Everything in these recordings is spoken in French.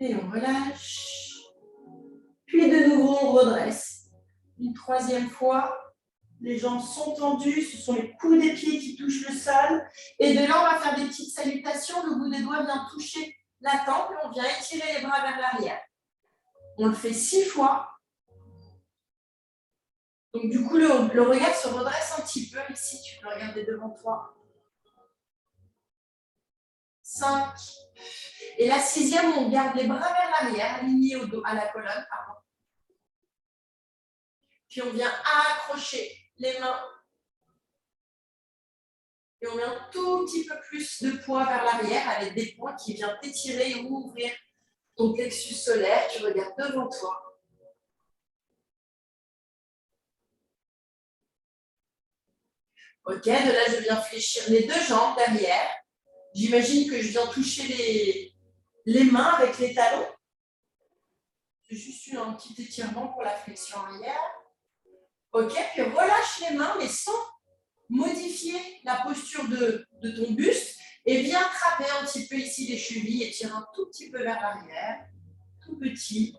Et on relâche. Puis de nouveau, on redresse. Une troisième fois. Les jambes sont tendues, ce sont les coudes des pieds qui touchent le sol. Et de là, on va faire des petites salutations. Le bout des doigts vient toucher la tempe et on vient étirer les bras vers l'arrière. On le fait 6 fois. Donc du coup, le regard se redresse un petit peu. Ici, tu peux regarder devant toi. 5. Et la 6e, on garde les bras vers l'arrière, alignés au dos, à la colonne. Pardon. Puis on vient accrocher les mains. Et on met un tout petit peu plus de poids vers l'arrière avec des points qui viennent étirer et ouvrir ton plexus solaire. Tu regardes devant toi. Ok, de là, je viens fléchir les deux jambes derrière. J'imagine que je viens toucher les mains avec les talons. C'est juste un petit étirement pour la flexion arrière. Ok, puis relâche les mains, mais sans modifier la posture de ton buste. Et viens attraper un petit peu ici les chevilles et tire un tout petit peu vers l'arrière. Tout petit.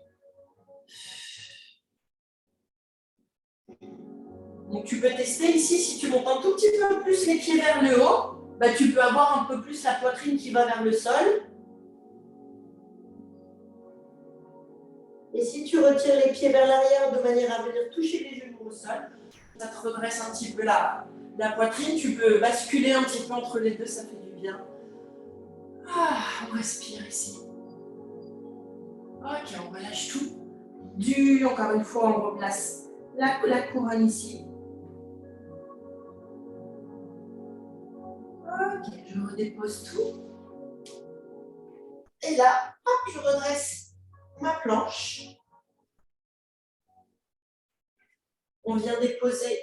Donc tu peux tester ici, si tu montes un tout petit peu plus les pieds vers le haut, bah, tu peux avoir un peu plus la poitrine qui va vers le sol. Et si tu retires les pieds vers l'arrière de manière à venir toucher les genoux au sol, ça te redresse un petit peu la poitrine. Tu peux basculer un petit peu entre les deux, ça fait du bien. Ah, on respire ici. Ok, on relâche tout. Encore une fois, on replace la couronne ici. Ok, je redépose tout. Et là, hop, je redresse ma planche. On vient déposer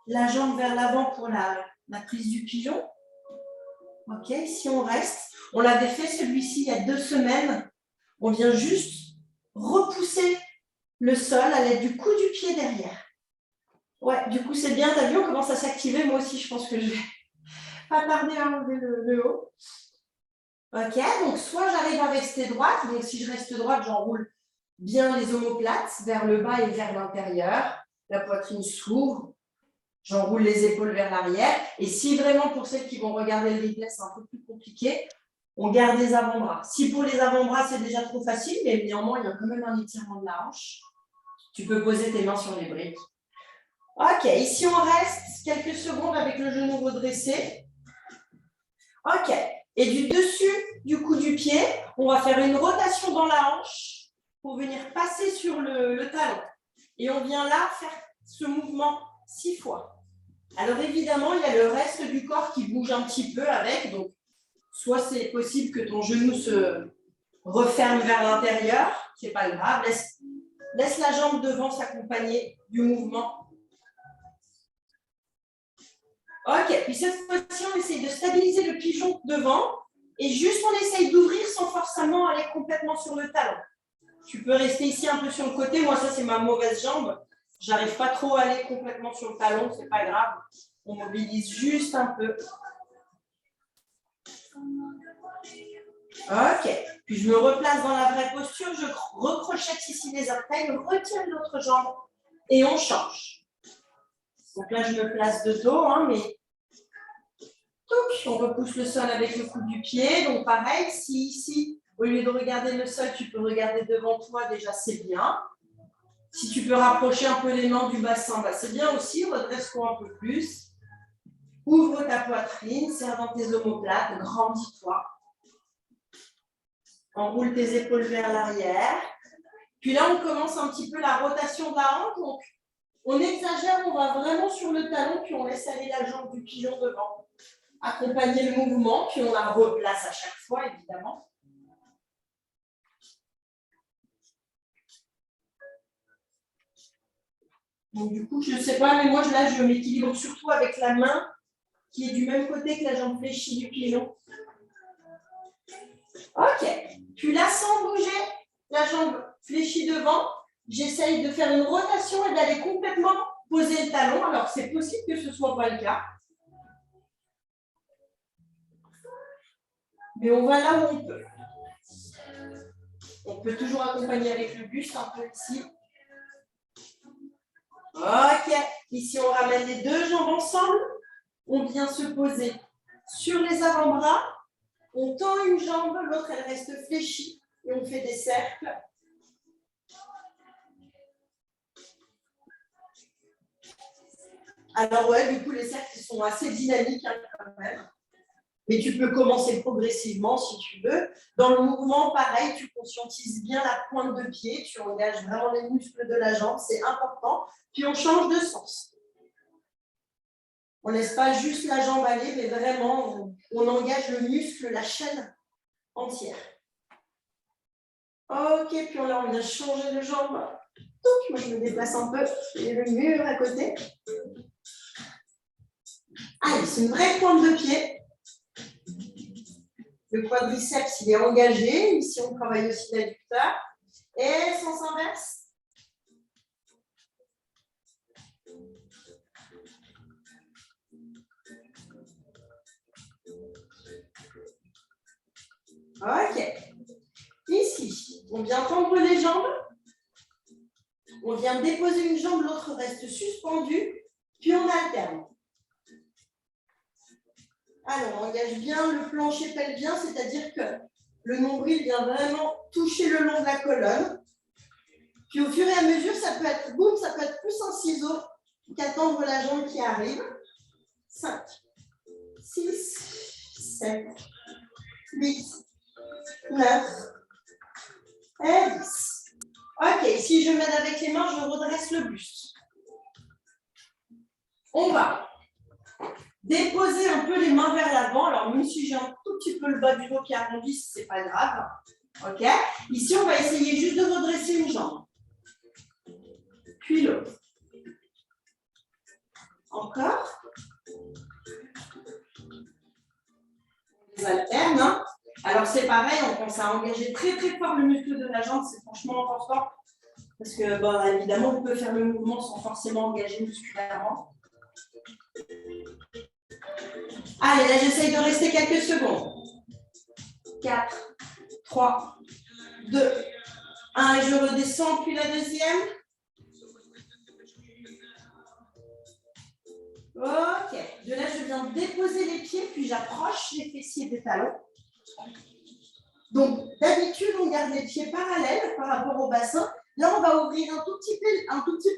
la jambe vers l'avant pour la prise du pigeon. Ok, ici on reste. On l'avait fait celui-ci il y a 2 semaines. On vient juste repousser le sol à l'aide du coup du pied derrière. Ouais, du coup c'est bien, t'as vu, on commence à s'activer. Moi aussi, je pense que je vais pas tarder à enlever le haut. Ok, donc soit j'arrive à rester droite, donc si je reste droite, j'enroule bien les omoplates vers le bas et vers l'intérieur. La poitrine s'ouvre, j'enroule les épaules vers l'arrière. Et si vraiment, pour celles qui vont regarder le replay, c'est un peu plus compliqué, on garde les avant-bras. Si pour les avant-bras, c'est déjà trop facile, mais néanmoins, il y a quand même un étirement de la hanche. Tu peux poser tes mains sur les briques. Ok, ici on reste quelques secondes avec le genou redressé. Ok, et du dessus du coup du pied, on va faire une rotation dans la hanche pour venir passer sur le talon. Et on vient là faire ce mouvement 6 fois. Alors évidemment, il y a le reste du corps qui bouge un petit peu avec. Donc, soit c'est possible que ton genou se referme vers l'intérieur, c'est pas grave. Laisse la jambe devant s'accompagner du mouvement. Ok, puis cette fois-ci, on essaye de stabiliser le pigeon devant et juste on essaye d'ouvrir sans forcément aller complètement sur le talon. Tu peux rester ici un peu sur le côté. Moi, ça, c'est ma mauvaise jambe. J'arrive pas trop à aller complètement sur le talon, c'est pas grave. On mobilise juste un peu. Ok, puis je me replace dans la vraie posture, je recrochette ici les orteils, retiens l'autre jambe et on change. Donc là, je me place de dos, mais on repousse le sol avec le coude du pied. Donc pareil, si ici, au lieu de regarder le sol, tu peux regarder devant toi, déjà c'est bien. Si tu peux rapprocher un peu les mains du bassin, c'est bien aussi, redresse-toi un peu plus. Ouvre ta poitrine, serre dans tes omoplates, grandis-toi. Enroule tes épaules vers l'arrière. Puis là, on commence un petit peu la rotation de la hanche. Donc, on exagère, on va vraiment sur le talon, puis on laisse aller la jambe du pigeon devant. Accompagner le mouvement, puis on la replace à chaque fois, évidemment. Donc, du coup, je ne sais pas, mais moi, là, je m'équilibre surtout avec la main qui est du même côté que la jambe fléchie du pigeon. Ok. Puis là, sans bouger la jambe fléchie devant, j'essaye de faire une rotation et d'aller complètement poser le talon. Alors, c'est possible que ce ne soit pas le cas. Mais on va là où on peut. On peut toujours accompagner avec le buste un peu ici. Ok. Ici, on ramène les deux jambes ensemble. On vient se poser sur les avant-bras. On tend une jambe, l'autre, elle reste fléchie. Et on fait des cercles. Alors, ouais, du coup, les cercles sont assez dynamiques hein, quand même. Mais tu peux commencer progressivement si tu veux. Dans le mouvement, pareil, tu conscientises bien la pointe de pied. Tu engages vraiment les muscles de la jambe, c'est important. Puis, on change de sens. On ne laisse pas juste la jambe aller, mais vraiment, on engage le muscle, la chaîne entière. Ok, puis là, on vient changer de jambe. Donc, moi, je me déplace un peu. J'ai le mur à côté. Allez, c'est une vraie pointe de pied. Le quadriceps, il est engagé. Ici, on travaille aussi l'adducteur. Et sens inverse. Ok. Ici, on vient tendre les jambes. On vient déposer une jambe, l'autre reste suspendue. Puis on alterne. Alors, on engage bien le plancher pelvien, c'est-à-dire que le nombril vient vraiment toucher le long de la colonne. Puis au fur et à mesure, ça peut être boum, ça peut être plus un ciseau qu'attendre la jambe qui arrive. 5, 6, 7, 8, 9 et 10. Ok, si je m'aide avec les mains, je redresse le buste. On va déposer un peu les mains vers l'avant. Alors, même si j'ai un tout petit peu le bas du dos qui arrondit, ce n'est pas grave. Ok. Ici, on va essayer juste de redresser une jambe. Puis l'autre. Encore. On les alterne. Hein. Alors, c'est pareil, on pense à engager très très fort le muscle de la jambe. C'est franchement important. Parce que, bon, évidemment, on peut faire le mouvement sans forcément engager musculairement. Allez, là, j'essaye de rester quelques secondes. 4, 3, 2, 1. Et je redescends, puis la deuxième. Ok. De là, je viens déposer les pieds, puis j'approche les fessiers des talons. Donc, d'habitude, on garde les pieds parallèles par rapport au bassin. Là, on va ouvrir un tout petit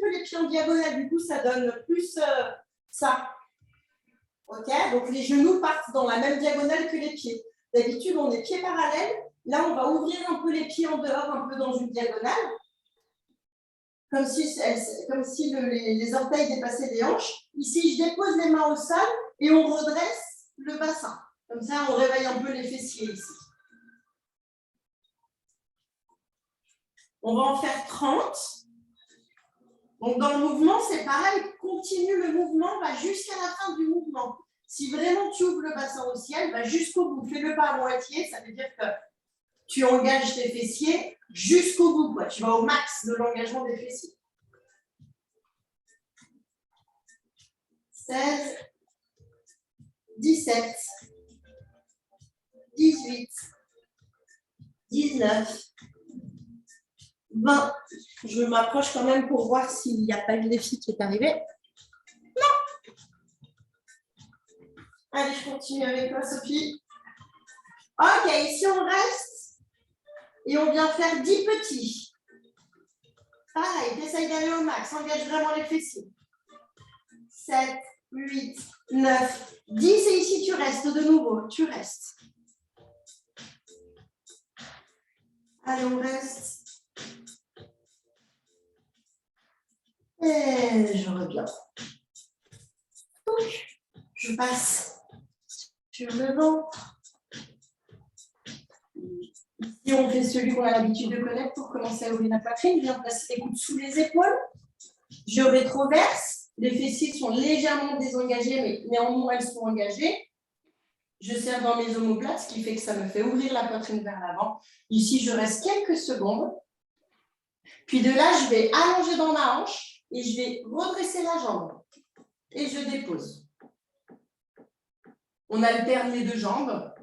peu les pieds en diagonale. Du coup, ça donne plus ça. Ok, donc les genoux partent dans la même diagonale que les pieds. D'habitude, on est pieds parallèles. Là, on va ouvrir un peu les pieds en dehors, un peu dans une diagonale. Comme si les orteils dépassaient les hanches. Ici, je dépose les mains au sol et on redresse le bassin. Comme ça, on réveille un peu les fessiers ici. On va en faire 30. Donc, dans le mouvement, c'est pareil. Continue le mouvement, va jusqu'à la fin du mouvement. Si vraiment tu ouvres le bassin au ciel, va jusqu'au bout. Fais-le pas à moitié. Ça veut dire que tu engages tes fessiers jusqu'au bout. Quoi. Tu vas au max de l'engagement des fessiers. 16, 17, 18, 19, 20. Je m'approche quand même pour voir s'il n'y a pas de défi qui est arrivé. Non. Allez, je continue avec toi, Sophie. Ok, ici on reste et on vient faire 10 petits. Pareil, essaye d'aller au max, engage vraiment les fessiers. 7, 8, 9, 10 et ici tu restes de nouveau, tu restes. Allez, on reste. Et je reviens. Donc, je passe sur le ventre. Ici, on fait celui qu'on a l'habitude de connaître pour commencer à ouvrir la poitrine. Je viens placer les coudes sous les épaules. Je rétroverse. Les fessiers sont légèrement désengagés, mais néanmoins, elles sont engagées. Je serre dans mes omoplates, ce qui fait que ça me fait ouvrir la poitrine vers l'avant. Ici, je reste quelques secondes. Puis de là, je vais allonger dans ma hanche. Et je vais redresser la jambe. Et je dépose. On alterne les deux jambes.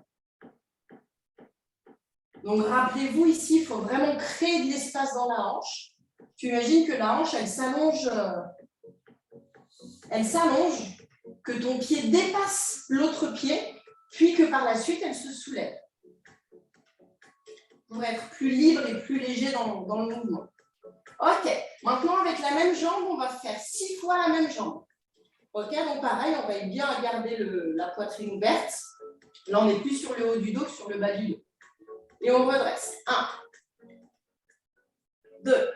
Donc, rappelez-vous, ici, il faut vraiment créer de l'espace dans la hanche. Tu imagines que la hanche, elle s'allonge, que ton pied dépasse l'autre pied, puis que par la suite, elle se soulève. Pour être plus libre et plus léger dans le mouvement. Ok, maintenant, avec la même jambe, on va faire 6 fois la même jambe. Ok, donc pareil, on va bien garder la poitrine ouverte. Là, on n'est plus sur le haut du dos que sur le bas du dos. Et on redresse. 1, 2,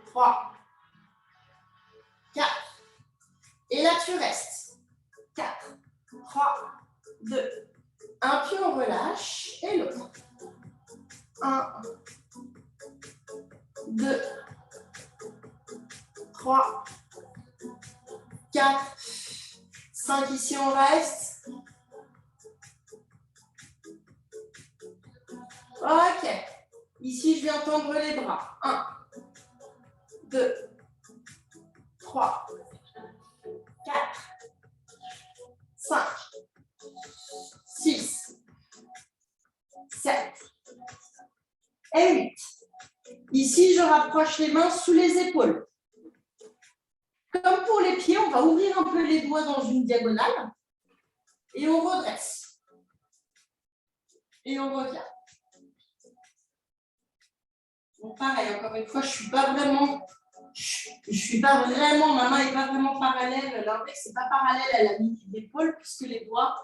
3, 4. Et là, tu restes. 4, 3, 2. Un pied, on relâche. Et l'autre. 1, 2, 3, 4, 5. Ici, on reste. Ok. Ici, je viens tendre les bras. 1, 2, 3, 4, 5, 6, 7 et 8. Ici, je rapproche les mains sous les épaules. Comme pour les pieds, on va ouvrir un peu les doigts dans une diagonale et on redresse. Et on revient. Donc pareil, encore une fois, je suis pas vraiment, ma main n'est pas vraiment parallèle. L'index, c'est pas parallèle à la ligne d'épaule puisque les doigts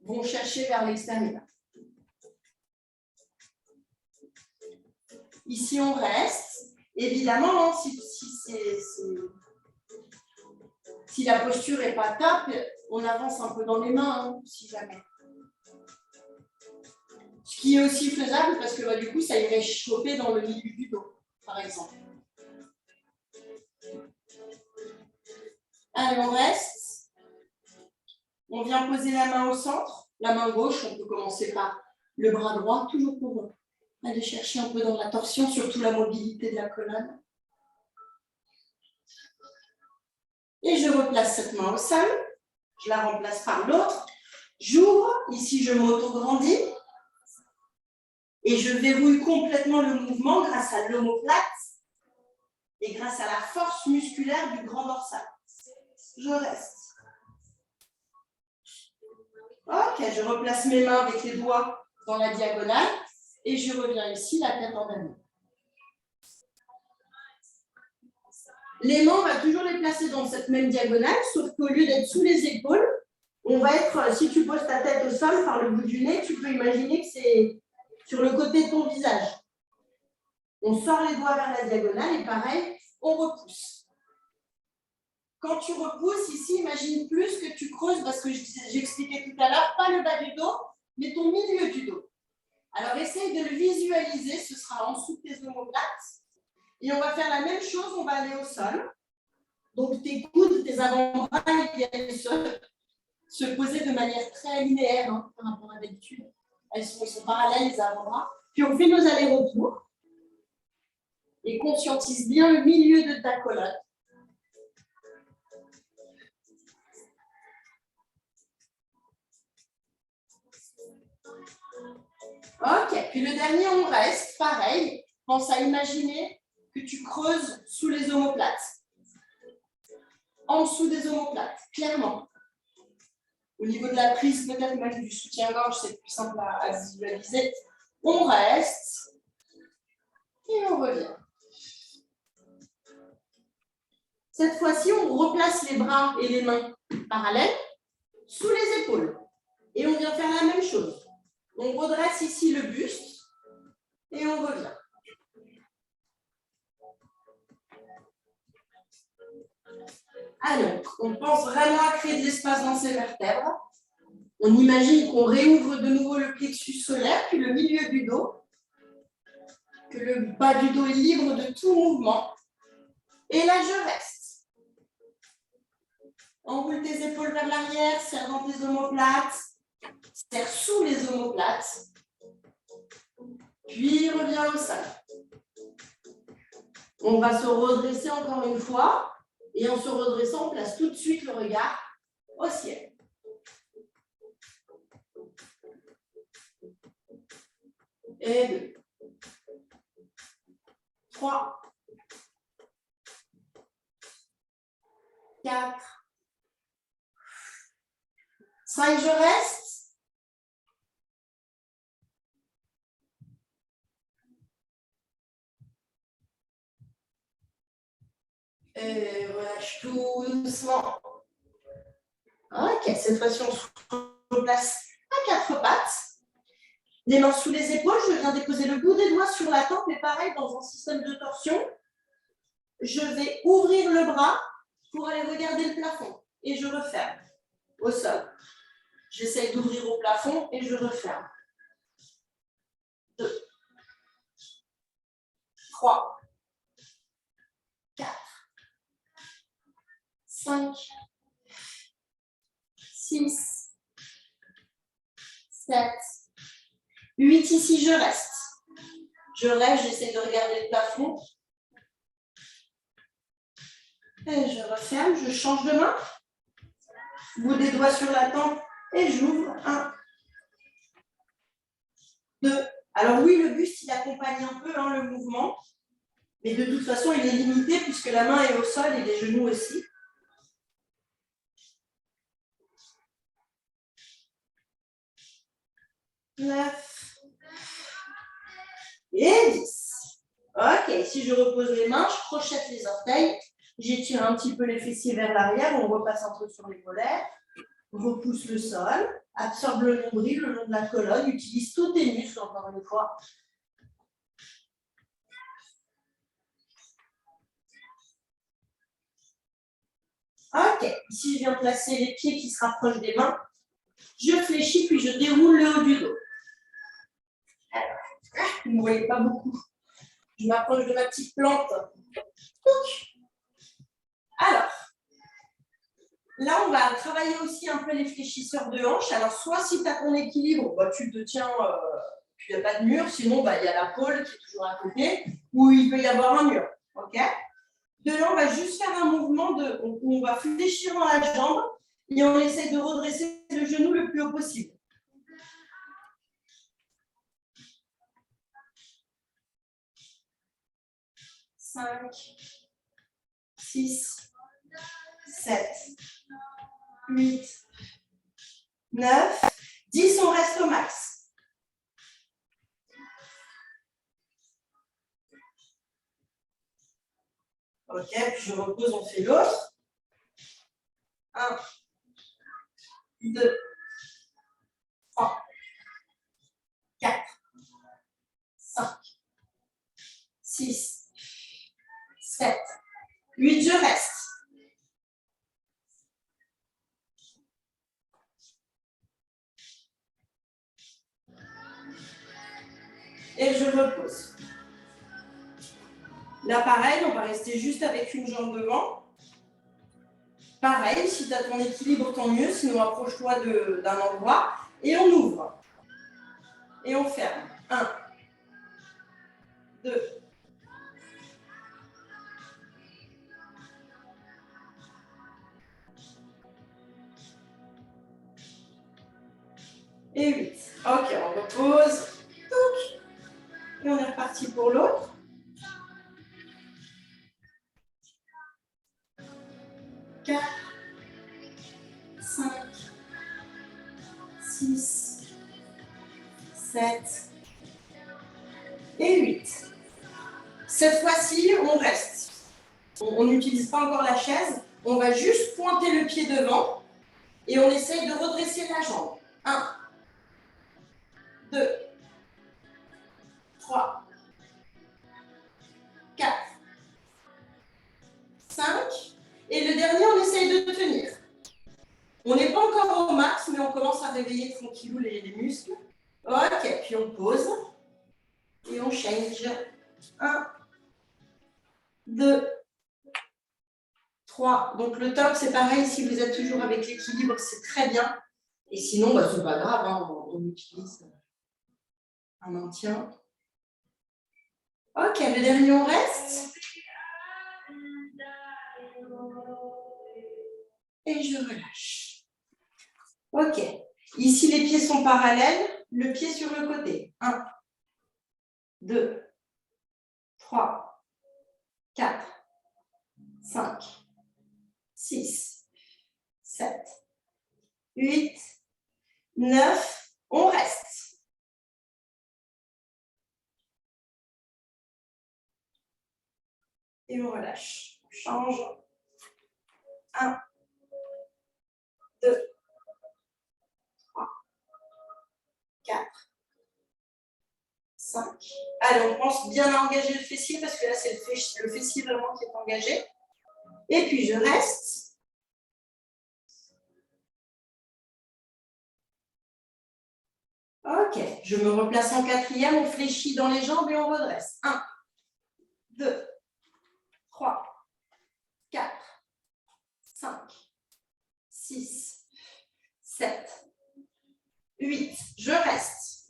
vont chercher vers l'extérieur. Ici, on reste. Évidemment, si la posture n'est pas top, on avance un peu dans les mains, si jamais. Ce qui est aussi faisable parce que du coup, ça irait choper dans le milieu du dos, par exemple. Allez, on reste. On vient poser la main au centre. La main gauche, on peut commencer par le bras droit, toujours pour aller chercher un peu dans la torsion, surtout la mobilité de la colonne. Et je replace cette main au sol. Je la remplace par l'autre. J'ouvre. Ici, je m'auto-grandis. Et je verrouille complètement le mouvement grâce à l'omoplate et grâce à la force musculaire du grand dorsal. Je reste. Ok, je replace mes mains avec les doigts dans la diagonale et je reviens ici, la tête en avant. Les mains, on va toujours les placer dans cette même diagonale, sauf qu'au lieu d'être sous les épaules, on va être, si tu poses ta tête au sol par le bout du nez, tu peux imaginer que c'est sur le côté de ton visage. On sort les doigts vers la diagonale et pareil, on repousse. Quand tu repousses, ici, imagine plus que tu creuses, parce que j'expliquais tout à l'heure, pas le bas du dos, mais ton milieu du dos. Alors, essaye de le visualiser, ce sera en dessous de tes omoplates. Et on va faire la même chose, on va aller au sol. Donc, tes coudes, tes avant-bras, ils viennent se poser de manière très linéaire par rapport à d'habitude. Ils sont parallèles, les avant-bras. Puis, on fait nos allers-retours. Et conscientise bien le milieu de ta colonne. Ok, puis le dernier, on reste, pareil. Pense à imaginer que tu creuses sous les omoplates. En dessous des omoplates, clairement. Au niveau de la prise, peut-être même du soutien-gorge, c'est plus simple à visualiser. On reste et on revient. Cette fois-ci, on replace les bras et les mains parallèles sous les épaules. Et on vient faire la même chose. On redresse ici le buste et on revient. Alors, on pense vraiment à créer de l'espace dans ses vertèbres. On imagine qu'on réouvre de nouveau le plexus solaire, puis le milieu du dos, que le bas du dos est libre de tout mouvement. Et là, je reste. Enroule tes épaules vers l'arrière, serre dans tes omoplates, serre sous les omoplates, puis reviens au sol. On va se redresser encore une fois, et en se redressant, on place tout de suite le regard au ciel. Et 2. 3. 4. 5, je reste. Et relâche tout doucement. Ok, cette fois-ci, on se replace à 4 pattes. Les mains sous les épaules, je viens déposer le bout des doigts sur la tempe et pareil, dans un système de torsion, je vais ouvrir le bras pour aller regarder le plafond et je referme au sol. J'essaye d'ouvrir au plafond et je referme. 2, 3, 4, 5, 6, 7, 8. Ici, je reste. Je reste, j'essaie de regarder le plafond. Et je referme, je change de main. Bout des doigts sur la tempe et j'ouvre. 1, 2. Alors oui, le buste, il accompagne un peu le mouvement. Mais de toute façon, il est limité puisque la main est au sol et les genoux aussi. 9 et 10. Ok, si je repose les mains, je crochette les orteils, j'étire un petit peu les fessiers vers l'arrière, on repasse un peu sur les mollets, repousse le sol, absorbe le nombril le long de la colonne, utilise tous tes muscles encore une fois. Ok, ici je viens placer les pieds qui se rapprochent des mains, je fléchis puis je déroule le haut du dos. Alors, vous ne me voyez pas beaucoup. Je m'approche de ma petite plante. Alors, là, on va travailler aussi un peu les fléchisseurs de hanches. Alors, soit si tu as ton équilibre, tu te tiens, puis il n'y a pas de mur. Sinon, il y a la pôle qui est toujours à côté, ou il peut y avoir un mur. Ok ? De là, on va juste faire un mouvement où on va fléchir dans la jambe et on essaie de redresser le genou le plus haut possible. 5, 6, 7, 8, 9, 10, on reste au max. Ok, puis je repose, on fait l'autre. 1, 2, 3, 4, 5, 6, 7, 8, je reste. Et je repose. Là, pareil, on va rester juste avec une jambe devant. Pareil, si tu as ton équilibre, tant mieux. Sinon, approche-toi d'un endroit. Et on ouvre. Et on ferme. 1, 2, 8. Ok, on repose. Et on est reparti pour l'autre. 4, 5, 6, 7 et 8. Cette fois-ci, on reste. On n'utilise pas encore la chaise. On va juste pointer le pied devant et on essaye de redresser la jambe. 1, 2, 3, 4, 5. Et le dernier, on essaye de tenir. On n'est pas encore au max, mais on commence à réveiller tranquillou les muscles. Ok, puis on pose. Et on change. 1, 2, 3. Donc le top, c'est pareil, si vous êtes toujours avec l'équilibre, c'est très bien. Et sinon, c'est pas grave, on utilise un maintien. Ok, le dernier, on reste. Et je relâche. Ok, ici les pieds sont parallèles, le pied sur le côté. 1, 2, 3, 4, 5, 6, 7, 8, 9. On reste. Et on relâche. On change. 1, 2, 3, 4, 5. Allez, on pense bien à engager le fessier parce que là, c'est le fessier vraiment qui est engagé. Et puis, je reste. Ok, je me replace en quatrième, on fléchit dans les jambes et on redresse. 1, 2, 3, 4, 5, 6, 7, 8. Je reste.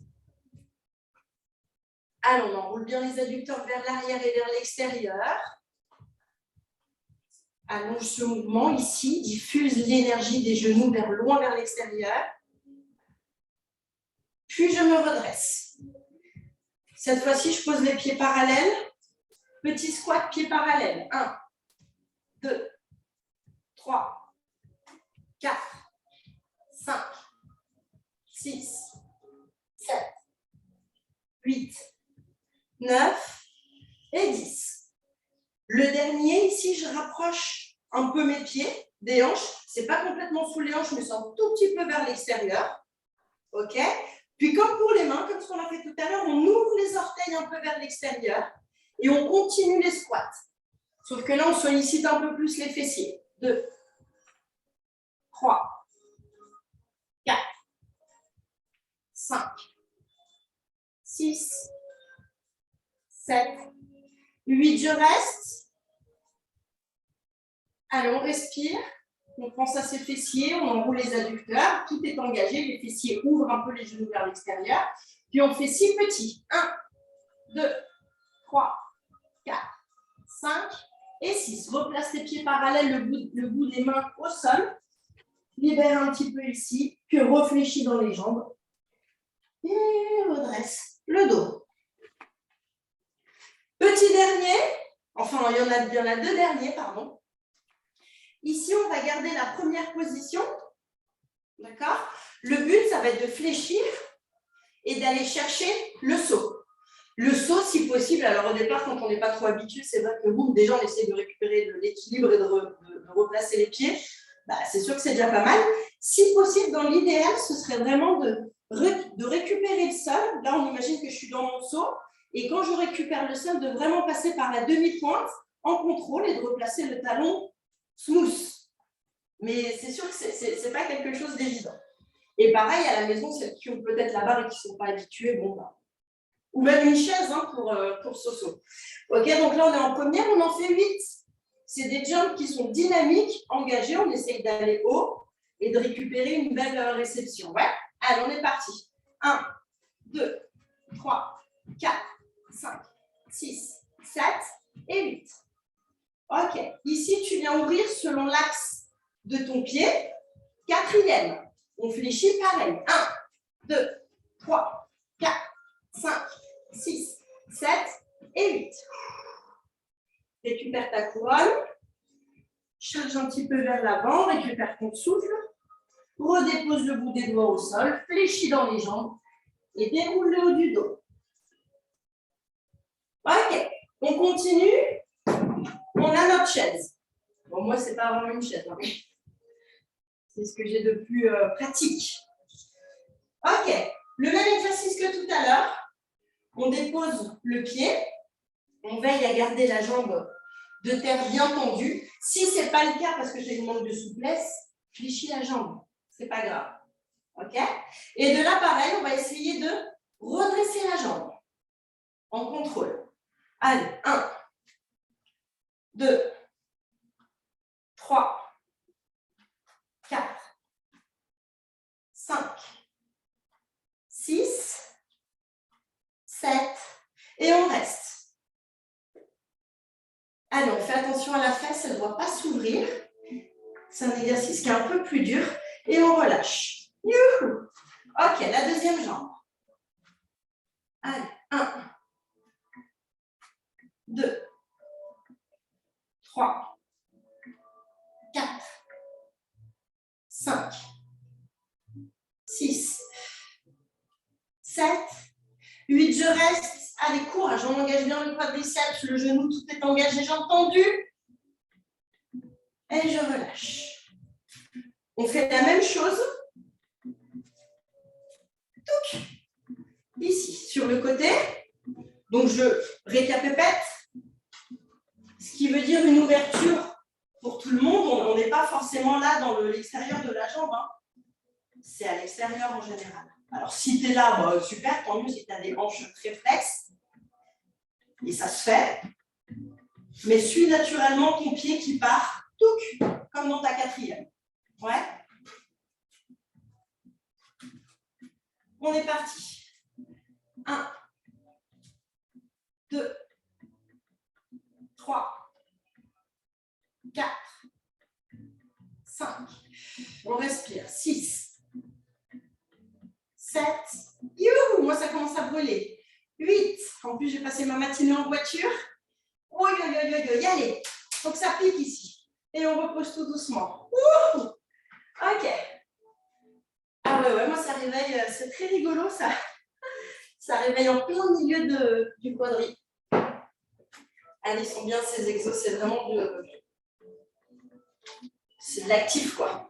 Allons, on enroule bien les adducteurs vers l'arrière et vers l'extérieur. Allonge ce mouvement ici, diffuse l'énergie des genoux loin vers l'extérieur. Puis je me redresse. Cette fois-ci, je pose les pieds parallèles. Petit squat, pieds parallèles. 1, 2, 3, 4, 5, 6, 7, 8, 9 et 10. Le dernier, ici, je rapproche un peu mes pieds des hanches. Ce n'est pas complètement sous les hanches, mais c'est un tout petit peu vers l'extérieur. OK? Puis comme pour les mains, comme ce qu'on a fait tout à l'heure, on ouvre les orteils un peu vers l'extérieur et on continue les squats. Sauf que là, on sollicite un peu plus les fessiers. 2, 3, 4, 5, 6, 7, 8. Je reste. Allez, on respire. On pense à ses fessiers, on enroule les adducteurs, tout est engagé, les fessiers ouvrent un peu les genoux vers l'extérieur. Puis on fait 6 petits. 1, 2, 3, 4, 5 et 6. Replace les pieds parallèles, le bout des mains au sol. Libère un petit peu ici, puis réfléchis dans les jambes. Et redresse le dos. Petit dernier, enfin il y en a 2 derniers, pardon. Ici, on va garder la première position. D'accord? Le but, ça va être de fléchir et d'aller chercher le saut. Le saut, si possible, alors au départ, quand on n'est pas trop habitué, c'est vrai que déjà, on essaie de récupérer de l'équilibre et de replacer les pieds. Bah, c'est sûr que c'est déjà pas mal. Si possible, dans l'idéal, ce serait vraiment de récupérer le sol. Là, on imagine que je suis dans mon saut. Et quand je récupère le sol, de vraiment passer par la demi-pointe en contrôle et de replacer le talon smooth. Mais c'est sûr que ce n'est pas quelque chose d'évident. Et pareil, à la maison, celles qui ont peut-être la barre et qui ne sont pas habituées, bon, bah, ou même une chaise hein, pour ce saut. Ok, donc là, on est en première, on en fait 8. C'est des jumps qui sont dynamiques, engagés. On essaye d'aller haut et de récupérer une belle réception. Ouais. Allez, on est parti. 1, 2, 3, 4, 5, 6, 7 et 8. Ok, ici, tu viens ouvrir selon l'axe de ton pied. Quatrième, on fléchit pareil. 1, 2, 3, 4, 5, 6, 7 et 8. Récupère ta couronne. Charge un petit peu vers l'avant. Récupère ton souffle. Redépose le bout des doigts au sol. Fléchis dans les jambes. Et déroule le haut du dos. Ok, on continue. On a notre chaise. Bon, moi, ce n'est pas vraiment une chaise. Hein. C'est ce que j'ai de plus pratique. Ok, le même exercice que tout à l'heure. On dépose le pied. On veille à garder la jambe de terre bien tendue. Si ce n'est pas le cas parce que j'ai une manque de souplesse, fléchis la jambe. Ce n'est pas grave. Ok? Et de là, pareil, on va essayer de redresser la jambe en contrôle. Allez, 1, 2, 3, 4, 5, 6, 7, et on reste. Allez, on fait attention à la fesse, elle ne doit pas s'ouvrir. C'est un exercice qui est un peu plus dur. Et on relâche. Youhou! Ok, la deuxième jambe. Allez, 1, Allez, courage, on engage bien le quadriceps, le genou, tout est engagé, jambes tendues. Et je relâche. On fait la même chose. Touc. Ici, sur le côté. Donc, je récapépète. Ce qui veut dire une ouverture pour tout le monde. On n'est pas forcément là dans l'extérieur de la jambe. Hein. C'est à l'extérieur en général. Alors, si tu es là, bah, super, tant mieux si tu as des hanches très flexes. Et ça se fait. Mais suis naturellement ton pied qui part, touc, comme dans ta quatrième. Ouais. On est parti. 1, 2, 3, 4, 5. On respire. 6, 7. Youhou, moi ça commence à brûler. 8. En plus, j'ai passé ma matinée en voiture. Oh, allez, faut que ça pique ici. Et on repose tout doucement. Ouh. Ok. Ah ouais, moi ça réveille, c'est très rigolo ça. Ça réveille en plein milieu du quadri. Allez, ils sont bien ces exos, c'est vraiment c'est de l'actif quoi.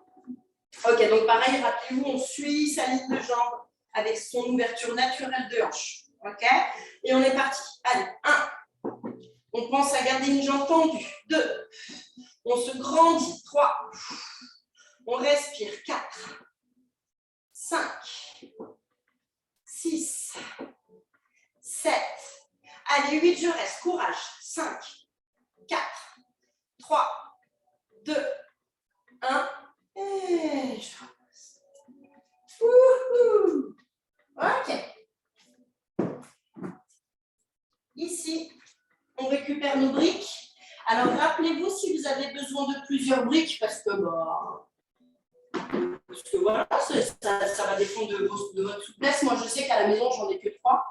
Ok, donc pareil, rappelez-vous, on suit sa ligne de jambe avec son ouverture naturelle de hanche. Ok, et on est parti. Allez, 1. On pense à garder une jambe tendue. 2. On se grandit. 3. On respire. 4. 5. 6. 7. Allez, 8, je reste. Courage. 5. 4. 3. 2. 1. Et je repose. Wouhou. Ok. Ici, on récupère nos briques. Alors, rappelez-vous si vous avez besoin de plusieurs briques, parce que voilà, ça va dépendre de votre souplesse. Moi, je sais qu'à la maison, j'en ai que 3.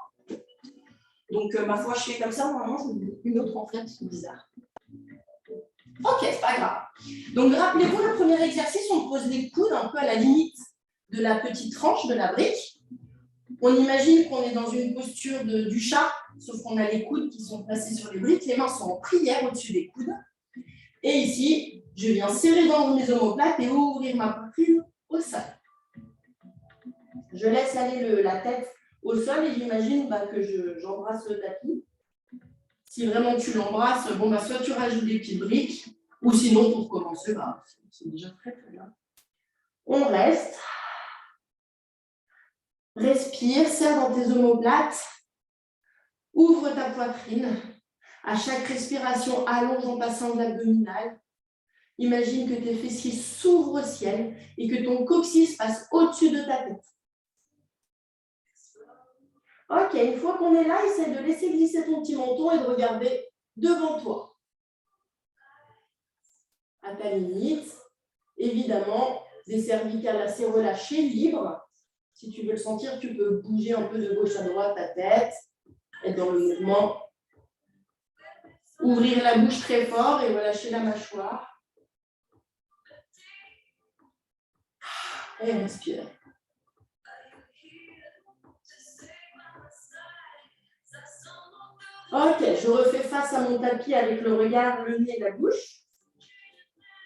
Donc, ma foi, je fais comme ça. Normalement, je mets une autre en fait. C'est bizarre. Ok, c'est pas grave. Donc, rappelez-vous, le premier exercice, on pose les coudes un peu à la limite de la petite tranche de la brique. On imagine qu'on est dans une posture du chat, sauf qu'on a les coudes qui sont placés sur les briques. Les mains sont en prière au-dessus des coudes. Et ici, je viens serrer dans mes omoplates et ouvrir ma poitrine au sol. Je laisse aller la tête au sol et j'imagine que j'embrasse le tapis. Si vraiment tu l'embrasses, soit tu rajoutes des petites briques, ou sinon, pour commencer, c'est déjà très très bien. On reste. Respire, serre dans tes omoplates. Ouvre ta poitrine. À chaque respiration, allonge en passant de l'abdominal. Imagine que tes fessiers s'ouvrent au ciel et que ton coccyx passe au-dessus de ta tête. Ok, une fois qu'on est là, essaie de laisser glisser ton petit menton et de regarder devant toi. À ta limite, évidemment, des cervicales assez relâchées, libres. Si tu veux le sentir, tu peux bouger un peu de gauche à droite ta tête, être dans le mouvement. Ouvrir la bouche très fort et relâcher la mâchoire. Et respire. Ok, je refais face à mon tapis avec le regard, le nez et la bouche.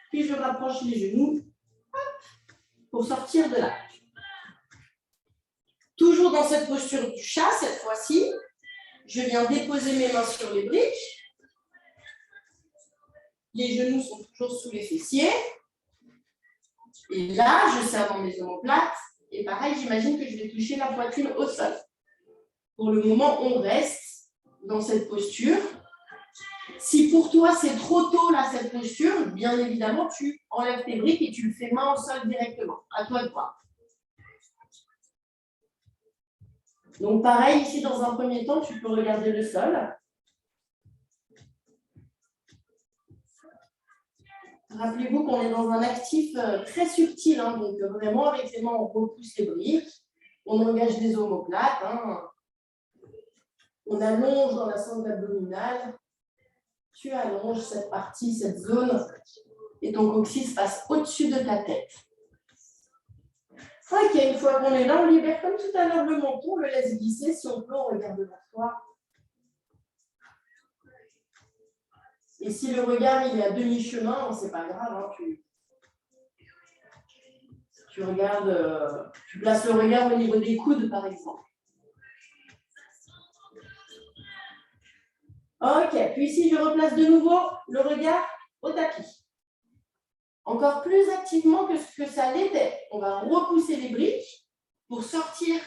Puis je rapproche les genoux pour sortir de là. Toujours dans cette posture du chat, cette fois-ci, je viens déposer mes mains sur les briques. Les genoux sont toujours sous les fessiers. Et là, je serre dans mes omoplates. Et pareil, j'imagine que je vais toucher la poitrine au sol. Pour le moment, on reste dans cette posture. Si pour toi, c'est trop tôt, là, cette posture, bien évidemment, tu enlèves tes briques et tu le fais main au sol directement. À toi de voir. Donc, pareil, ici, dans un premier temps, tu peux regarder le sol. Rappelez-vous qu'on est dans un actif très subtil, hein, donc vraiment, avec les mains, on repousse les briques, on engage les omoplates, hein. On allonge dans la sangle abdominale, tu allonges cette partie, cette zone, et ton coccyx passe au-dessus de ta tête. Ok, une fois qu'on est là, on libère comme tout à l'heure le menton, on le laisse glisser, si on peut, on regarde devant soi. Et si le regard il est à demi-chemin, ce n'est pas grave. Hein, tu regardes, tu places le regard au niveau des coudes, par exemple. Ok, puis ici, je replace de nouveau le regard au tapis. Encore plus activement que ce que ça l'était. On va repousser les briques pour sortir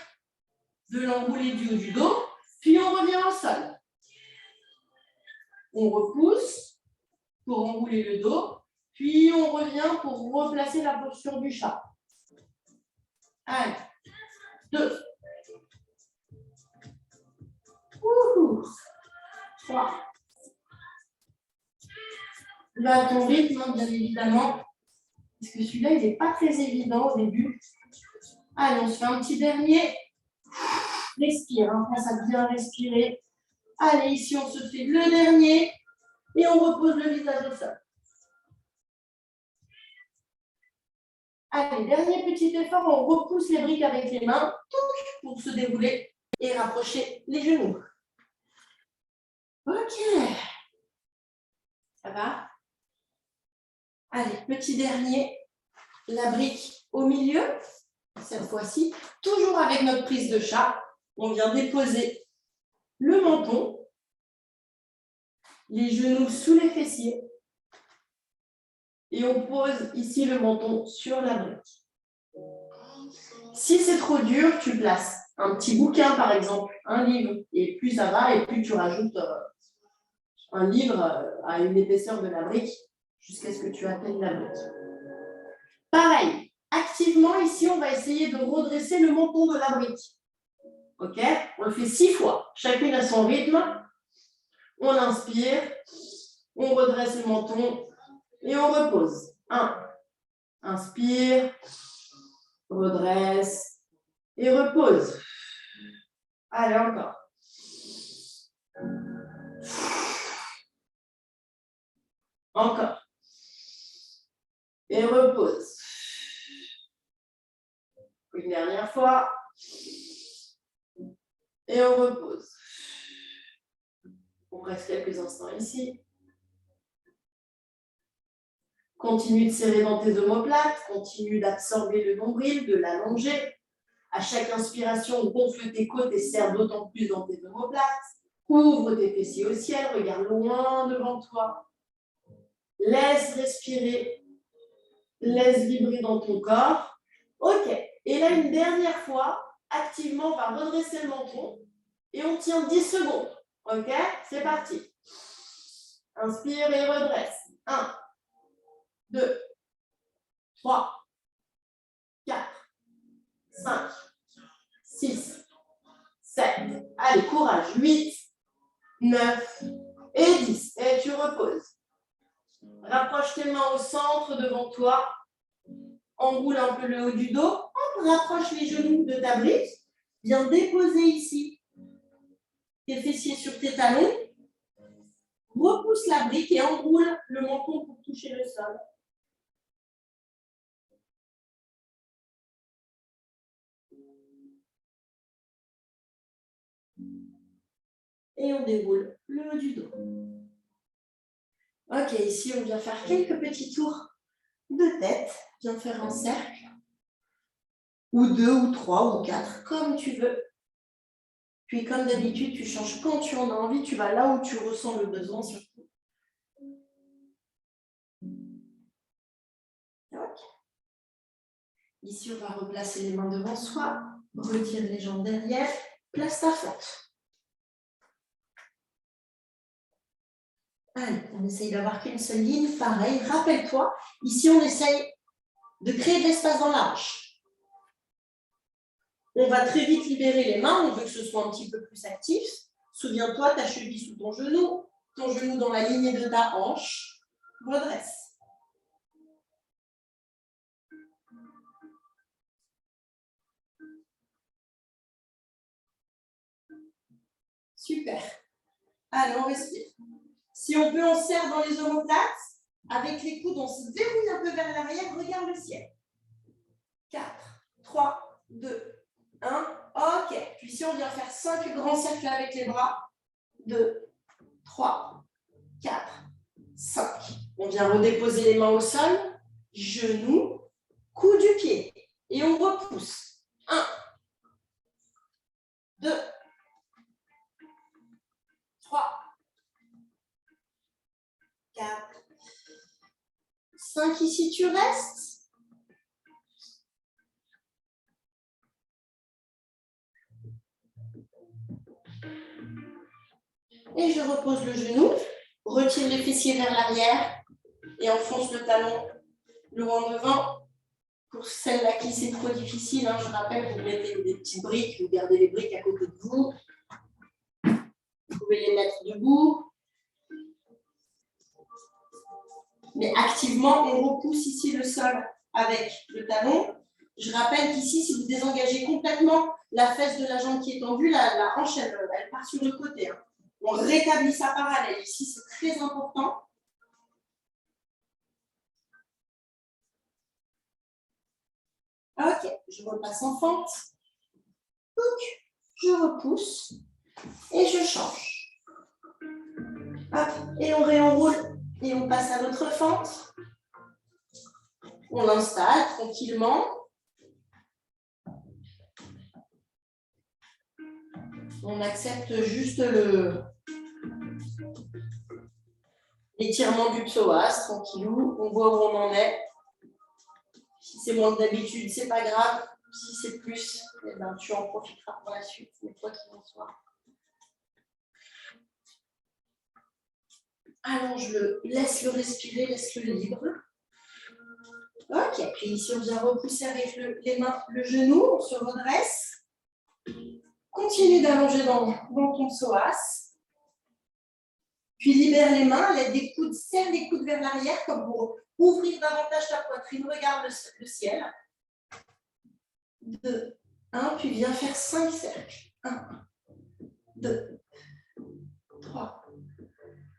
de l'enroulé du haut du dos, puis on revient au sol. On repousse pour enrouler le dos, puis on revient pour replacer la posture du chat. 1, 2, 3. Là, à ton rythme, bien évidemment, parce que celui-là, il n'est pas très évident au début. Allez, on se fait un petit dernier. Respire, hein, pense à bien respirer. Allez, ici, on se fait le dernier et on repose le visage au sol. Allez, dernier petit effort, on repousse les briques avec les mains pour se dérouler et rapprocher les genoux. Ok. Ça va? Allez, petit dernier. La brique au milieu, cette fois-ci, toujours avec notre prise de chat. On vient déposer le menton, les genoux sous les fessiers et on pose ici le menton sur la brique. Si c'est trop dur, tu places un petit bouquin, par exemple, un livre, et plus ça va, et plus tu rajoutes un livre à une épaisseur de la brique jusqu'à ce que tu atteignes la brique. Pareil, activement, ici, on va essayer de redresser le menton de la brique. Ok? On le fait 6 fois, chacune à son rythme. On inspire, on redresse le menton et on repose. 1. Inspire, redresse et repose. Allez, encore. Encore. Et repose. Une dernière fois. Et on repose. On reste quelques instants ici. Continue de serrer dans tes omoplates. Continue d'absorber le nombril, de l'allonger. À chaque inspiration, gonfle tes côtes et serre d'autant plus dans tes omoplates. Ouvre tes fessiers au ciel. Regarde loin devant toi. Laisse respirer. Laisse vibrer dans ton corps. Ok. Et là, une dernière fois, activement, on va redresser le menton et on tient 10 secondes. Ok? C'est parti. Inspire et redresse. 1, 2, 3, 4, 5, 6, 7. Allez, courage. 8, 9 et 10. Et tu reposes. Rapproche tes mains au centre devant toi. Enroule un peu le haut du dos. Rapproche les genoux de ta brique. Viens déposer ici tes fessiers sur tes talons. Repousse la brique et enroule le menton pour toucher le sol. Et on déroule le haut du dos. Ok, ici on vient faire quelques petits tours de tête. Viens faire un cercle. Ou 2, ou 3, ou 4, comme tu veux. Puis comme d'habitude, tu changes quand tu en as envie, tu vas là où tu ressens le besoin surtout. Ok. Ici, on va replacer les mains devant soi, retire les jambes derrière, place ta fente. Allez, on essaye d'avoir qu'une seule ligne, pareil, rappelle-toi, ici on essaye de créer de l'espace dans la hanche. On va très vite libérer les mains, on veut que ce soit un petit peu plus actif. Souviens-toi, ta cheville sous ton genou dans la lignée de ta hanche, redresse. Super. Allez, on respire. Si on peut, on serre dans les omoplates. Avec les coudes, on se déroule un peu vers l'arrière. Regarde le ciel. 4, 3, 2, 1. OK. Puis si on vient faire 5 grands cercles avec les bras. 2, 3, 4, 5. On vient redéposer les mains au sol, genoux, cou du pied. Et on repousse. 1, 2, 3, 4, 5. Ici, tu restes. Et je repose le genou, retire les fessiers vers l'arrière et enfonce le talon loin devant. Pour celle-là qui c'est trop difficile, hein, je rappelle, vous mettez des petites briques, vous gardez les briques à côté de vous. Vous pouvez les mettre debout. Mais activement, on repousse ici le sol avec le talon. Je rappelle qu'ici, si vous désengagez complètement la fesse de la jambe qui est tendue, la hanche, elle part sur le côté. Hein. On rétablit sa parallèle. Ici, c'est très important. Ok, je repasse en fente. Donc, je repousse et je change. Hop, et on réenroule et on passe à l'autre fente. On l'installe tranquillement. On accepte juste l'étirement du psoas, tranquillou. On voit où on en est. Si c'est moins que d'habitude, c'est pas grave. Si c'est plus, eh ben, tu en profiteras pour la suite. C'est toi qui m'en sois. Allonge-le, laisse-le respirer, laisse-le libre. Ok, puis ici on vient repousser avec les mains le genou, on se redresse. Continue d'allonger dans ton psoas. Puis libère les mains, l'aide des coudes, serre les coudes vers l'arrière comme pour ouvrir davantage ta poitrine. Regarde le ciel. 2, 1, puis viens faire 5 cercles. 1, 2, 3,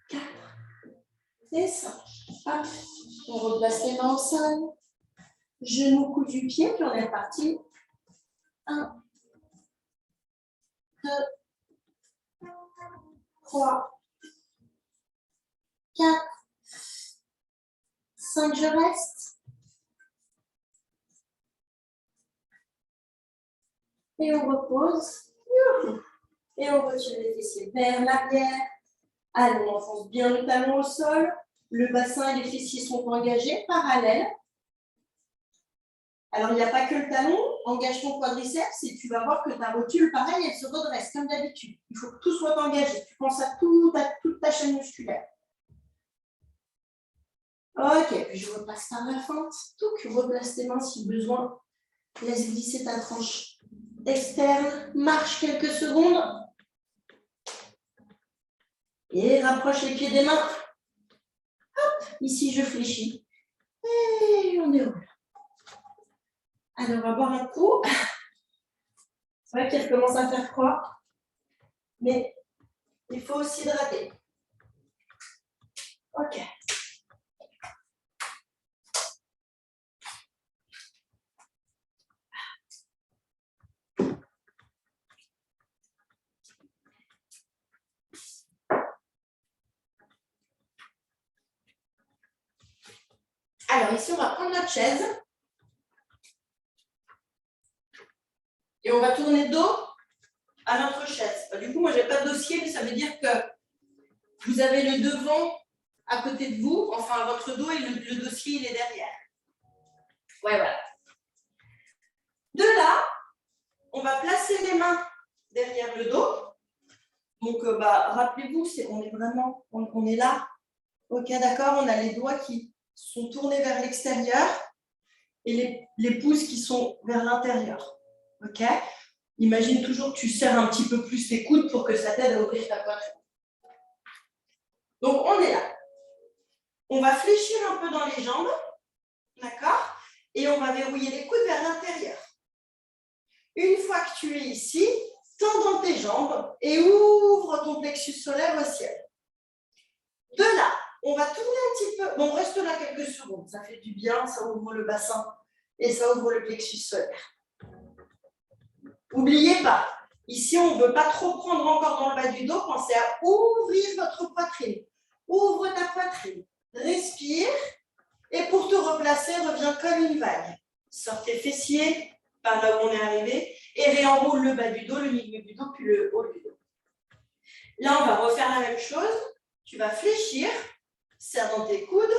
4 et 5. Hop. On replace les mains au sol. Genou, cou du pied, puis on est reparti. 1, 2, 3, 4, 5, je reste. Et on repose. Et on retire les fessiers vers l'arrière. Allez, on enfonce bien le talon au sol. Le bassin et les fessiers sont engagés, parallèles. Alors, il n'y a pas que le talon. Engage ton quadriceps et tu vas voir que ta rotule, pareil, elle se redresse comme d'habitude. Il faut que tout soit engagé. Tu penses à toute ta chaîne musculaire. Ok, puis je repasse par la fente. Tu replaces tes mains si besoin. Laisse glisser ta tranche externe. Marche quelques secondes. Et rapproche les pieds des mains. Hop, ici je fléchis. Et on déroule. Allez, on va boire un coup. C'est vrai qu'il recommence à faire froid. Mais il faut aussi hydrater. Ok. Alors ici, on va prendre notre chaise. Et on va tourner dos à notre chaise. Du coup, moi, je n'ai pas de dossier, mais ça veut dire que vous avez le devant à côté de vous, enfin votre dos et le dossier, il est derrière. Ouais, voilà. De là, on va placer les mains derrière le dos. Donc, rappelez-vous, on est là. Ok, d'accord, on a les doigts qui sont tournés vers l'extérieur et les pouces qui sont vers l'intérieur. Ok? Imagine toujours que tu serres un petit peu plus tes coudes pour que ça t'aide à ouvrir ta poitrine. Donc, on est là. On va fléchir un peu dans les jambes. D'accord? Et on va verrouiller les coudes vers l'intérieur. Une fois que tu es ici, tends dans tes jambes et ouvre ton plexus solaire au ciel. De là, on va tourner un petit peu. Bon, on reste là quelques secondes. Ça fait du bien, ça ouvre le bassin et ça ouvre le plexus solaire. N'oubliez pas, ici, on ne veut pas trop prendre encore dans le bas du dos. Pensez à ouvrir votre poitrine. Ouvre ta poitrine. Respire. Et pour te replacer, reviens comme une vague. Sors tes fessiers par là où on est arrivé et réenroule le bas du dos, le milieu du dos, puis le haut du dos. Là, on va refaire la même chose. Tu vas fléchir, serre dans tes coudes,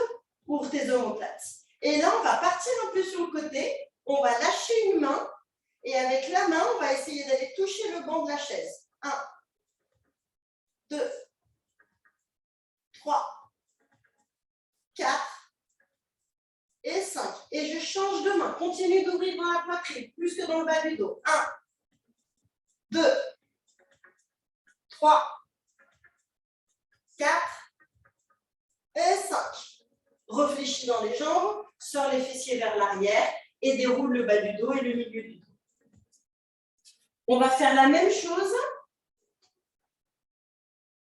ouvre tes omoplates. Et là, on va partir un peu sur le côté. On va lâcher une main. Et avec la main, on va essayer d'aller toucher le banc de la chaise. 1, 2, 3, 4 et 5. Et je change de main. Continue d'ouvrir dans la poitrine, plus que dans le bas du dos. 1, 2, 3, 4 et 5. Réfléchis dans les jambes, sors les fessiers vers l'arrière et déroule le bas du dos et le milieu du dos. On va faire la même chose.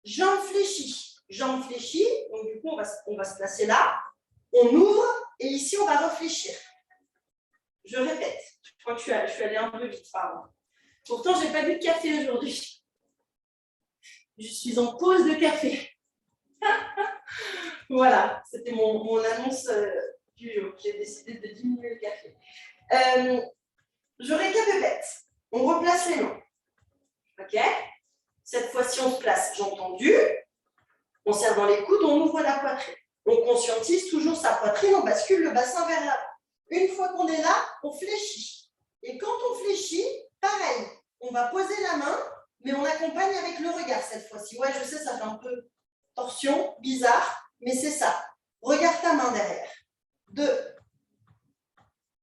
Jambes fléchies. Jambes fléchies. Donc, du coup, on va se placer là. On ouvre et ici, on va réfléchir. Je répète. Je crois que je suis allée un peu vite, pardon. Pourtant, je n'ai pas bu de café aujourd'hui. Je suis en pause de café. Voilà, c'était mon annonce du jour. J'ai décidé de diminuer le café. Je récapitule. On replace les mains. OK? Cette fois-ci, on se place jambes tendues. On serre dans les coudes, on ouvre la poitrine. On conscientise toujours sa poitrine, on bascule le bassin vers l'avant. Une fois qu'on est là, on fléchit. Et quand on fléchit, pareil, on va poser la main, mais on accompagne avec le regard cette fois-ci. Ouais, je sais, ça fait un peu torsion, bizarre, mais c'est ça. Regarde ta main derrière. 2,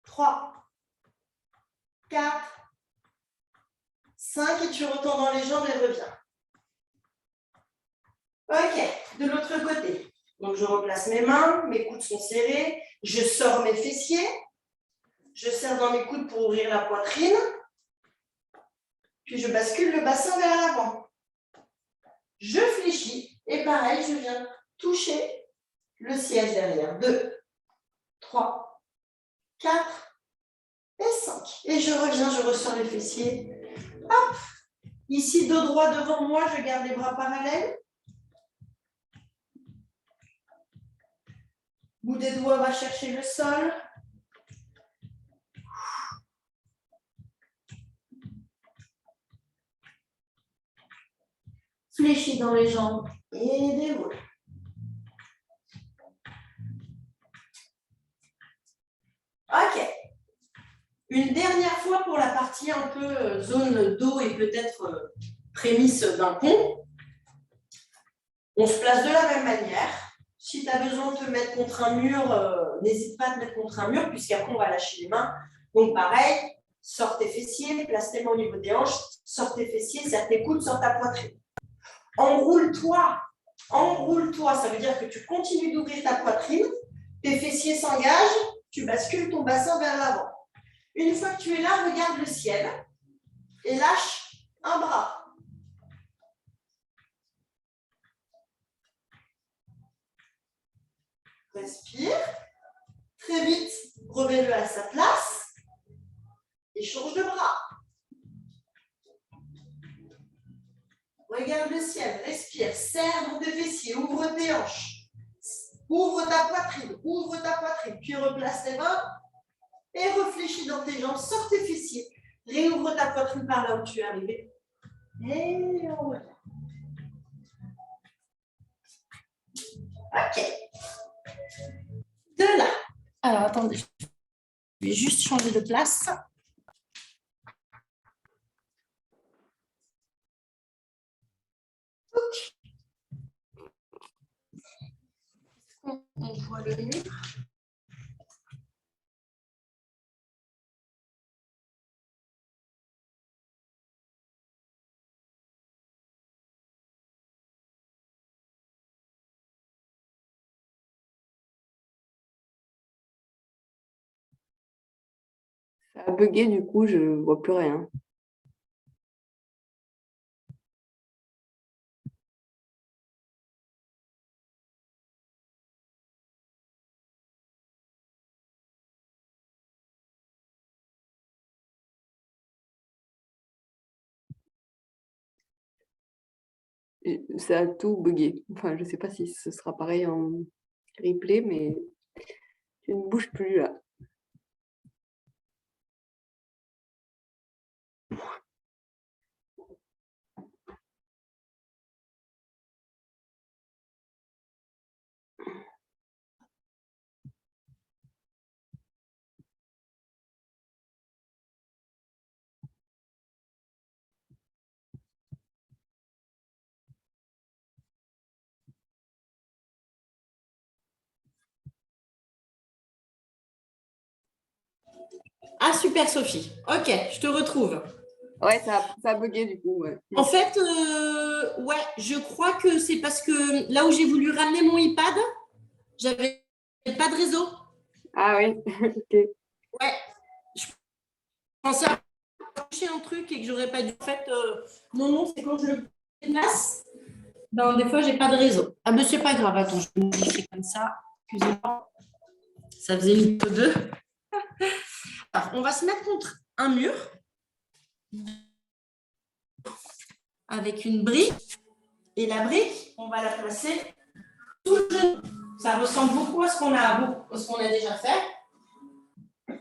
3, 4, 5 et tu retournes dans les jambes et reviens. Ok, de l'autre côté. Donc, je replace mes mains, mes coudes sont serrés, je sors mes fessiers, je serre dans mes coudes pour ouvrir la poitrine, puis je bascule le bassin vers l'avant. Je fléchis et pareil, je viens toucher le siège derrière. 2, 3, 4 et 5. Et je reviens, je ressors les fessiers. Hop! Ici, dos droit devant moi, je garde les bras parallèles. Bout des doigts va chercher le sol. Fléchis dans les jambes et déroule. Ok. Une dernière fois pour la partie un peu zone dos et peut-être prémisse d'un pont. On se place de la même manière. Si tu as besoin de te mettre contre un mur, n'hésite pas à te mettre contre un mur, puisqu'après, on va lâcher les mains. Donc, pareil, sors tes fessiers, place tes mains au niveau des hanches, sors tes fessiers, serre tes coudes, sors ta poitrine. Enroule-toi. Enroule-toi, ça veut dire que tu continues d'ouvrir ta poitrine, tes fessiers s'engagent, tu bascules ton bassin vers l'avant. Une fois que tu es là, regarde le ciel et lâche un bras. Respire. Très vite, remets-le à sa place et change de bras. Regarde le ciel, respire, serre dans tes fessiers, ouvre tes hanches. Ouvre ta poitrine, puis replace tes mains et réfléchis dans tes jambes, sors tes fessiers, réouvre ta poitrine par là où tu es arrivé. Et on revient. Ok. De là. Alors, attendez. Je vais juste changer de place. On voit le mur. Ça a bugué, du coup, je ne vois plus rien. Ça a tout bugué. Enfin, je sais pas si ce sera pareil en replay, mais je ne bouge plus là. Ah, super, Sophie. Ok, je te retrouve. Ouais, ça a bugué du coup. Ouais. En fait, ouais, je crois que c'est parce que là où j'ai voulu ramener mon iPad, j'avais pas de réseau. Ah oui, ok. Ouais, je pensais avoir touché un truc et que j'aurais pas dû. En fait, non, c'est quand je le place, ben, des fois, j'ai pas de réseau. Ah, mais c'est pas grave, attends, je vais modifier comme ça. Excusez-moi, ça faisait une ou deux. Alors, on va se mettre contre un mur avec une brique. Et la brique, on va la placer sous le genou. Ça ressemble beaucoup à ce qu'on a déjà fait.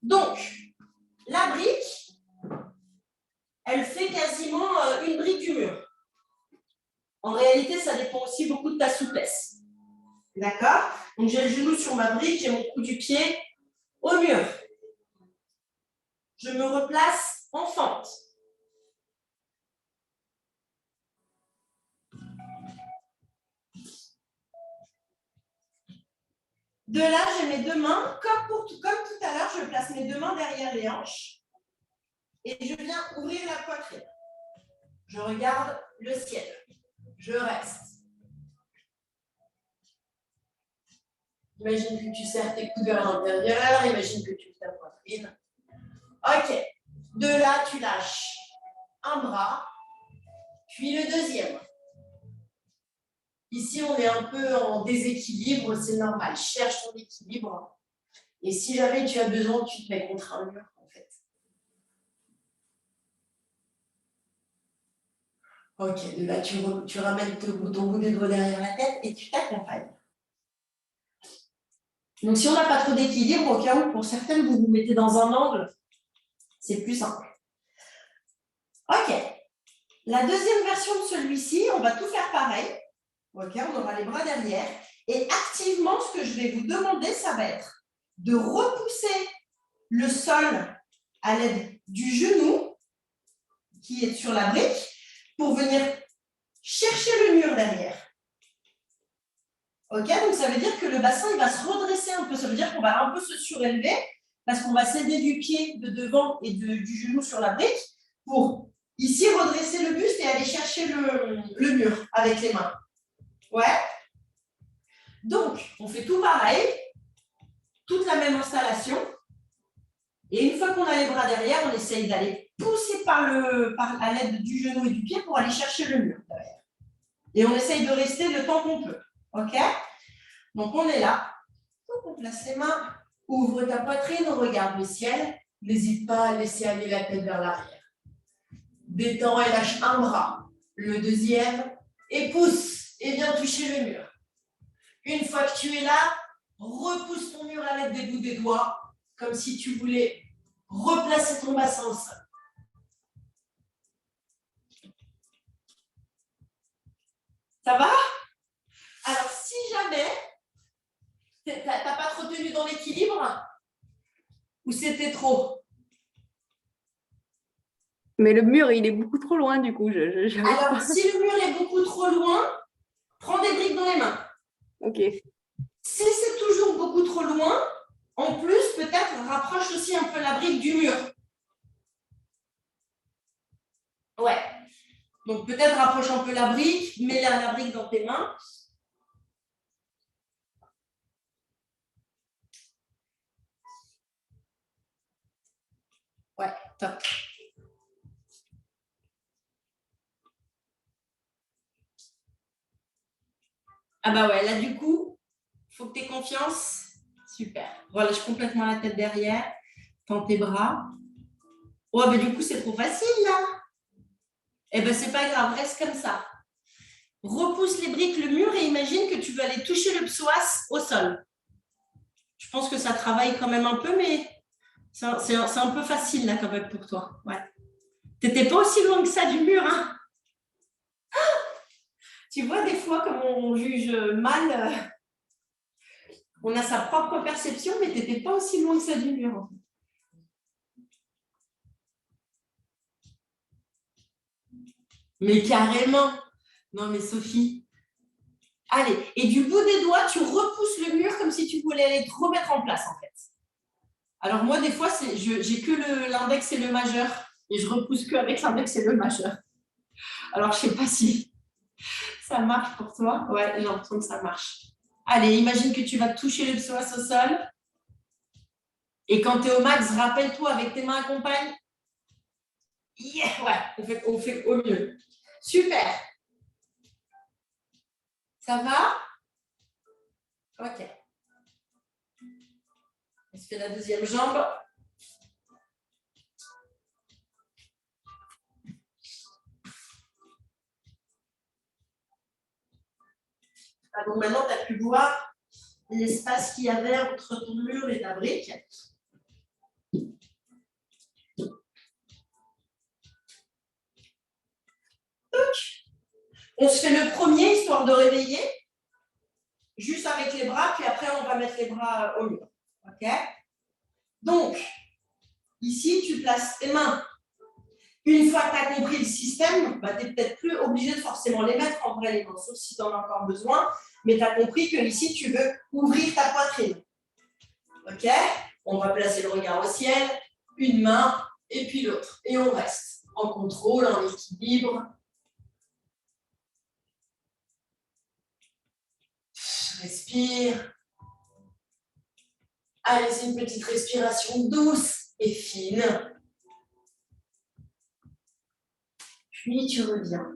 Donc, la brique, elle fait quasiment une brique du mur. En réalité, ça dépend aussi beaucoup de ta souplesse. D'accord? Donc, j'ai le genou sur ma brique, j'ai mon coup du pied au mur. Je me replace en fente. De là, j'ai mes deux mains, comme tout à l'heure, je place mes deux mains derrière les hanches et je viens ouvrir la poitrine. Je regarde le ciel. Je reste. Imagine que tu serres tes coudes à l'intérieur, imagine que tu ouvres ta poitrine. Ok. De là, tu lâches un bras, puis le deuxième. Ici, on est un peu en déséquilibre, c'est normal. Cherche ton équilibre. Et si jamais tu as besoin, tu te mets contre un mur, en fait. Ok, de là, tu ramènes ton bout de doigt derrière la tête et tu t'accompagnes. Donc, si on n'a pas trop d'équilibre, au cas où, pour certaines, vous vous mettez dans un angle, c'est plus simple. Ok. La deuxième version de celui-ci, on va tout faire pareil. Ok, on aura les bras derrière. Et activement, ce que je vais vous demander, ça va être de repousser le sol à l'aide du genou qui est sur la brique pour venir chercher le mur derrière. Ok, donc ça veut dire que le bassin il va se redresser un peu. Ça veut dire qu'on va un peu se surélever parce qu'on va s'aider du pied de devant et du genou sur la brique pour ici redresser le buste et aller chercher le mur avec les mains. Ouais. Donc, on fait tout pareil, toute la même installation. Et une fois qu'on a les bras derrière, on essaye d'aller pousser à l'aide du genou et du pied pour aller chercher le mur derrière. Et on essaye de rester le temps qu'on peut. OK? Donc, on est là. On place les mains. Ouvre ta poitrine, regarde le ciel. N'hésite pas à laisser aller la tête vers l'arrière. Détends et lâche un bras. Le deuxième. Et pousse. Et viens toucher le mur. Une fois que tu es là, repousse ton mur à l'aide des bouts des doigts, comme si tu voulais replacer ton bassin au sol. Ça va? Alors, si jamais tu n'as pas trop tenu dans l'équilibre, ou c'était trop? Mais le mur, il est beaucoup trop loin du coup. Alors, si le mur est beaucoup trop loin, prends des briques dans les mains. Ok. Si c'est toujours beaucoup trop loin, en plus, peut-être rapproche aussi un peu la brique du mur. Ouais. Donc, peut-être rapproche un peu la brique, mets la brique dans tes mains. Ouais, top. Ah bah ouais, là du coup, il faut que tu aies confiance. Super. Relâche complètement la tête derrière. Tends tes bras. Oh, mais du coup, c'est trop facile là. Eh ben, c'est pas grave, reste comme ça. repousse les briques, le mur et imagine que tu veux aller toucher le psoas au sol. Je pense que ça travaille quand même un peu, mais c'est un peu facile là quand même pour toi. Ouais. Tu n'étais pas aussi loin que ça du mur, hein? Tu vois, des fois, comme on juge mal, on a sa propre perception, mais tu n'étais pas aussi loin que ça du mur. En fait. Mais carrément. Non, mais Sophie. Allez, et du bout des doigts, tu repousses le mur comme si tu voulais aller te remettre en place, en fait. Alors moi, des fois, j'ai que l'index et le majeur, et je repousse que avec l'index et le majeur. Alors, je ne sais pas si ça marche pour toi. Ouais, j'ai l'impression que ça marche. Allez, imagine que tu vas toucher le psoas au sol. Et quand tu es au max, rappelle-toi avec tes mains accompagnes. Yeah, ouais, on fait au mieux. Super. Ça va? Ok. On se fait la deuxième jambe. Ah, donc maintenant, tu as pu voir l'espace qu'il y avait entre ton mur et ta brique. On se fait le premier, histoire de réveiller, juste avec les bras, puis après, on va mettre les bras au mur. OK? Donc, ici, tu places tes mains. Une fois que tu as compris le système, bah, tu n'es peut-être plus obligé de forcément les mettre en vrai, les mains, sauf si tu en as encore besoin. Mais tu as compris que ici, tu veux ouvrir ta poitrine. OK? On va placer le regard au ciel, une main et puis l'autre. Et on reste en contrôle, en équilibre. Respire. Allez, c'est une petite respiration douce et fine. Puis tu reviens.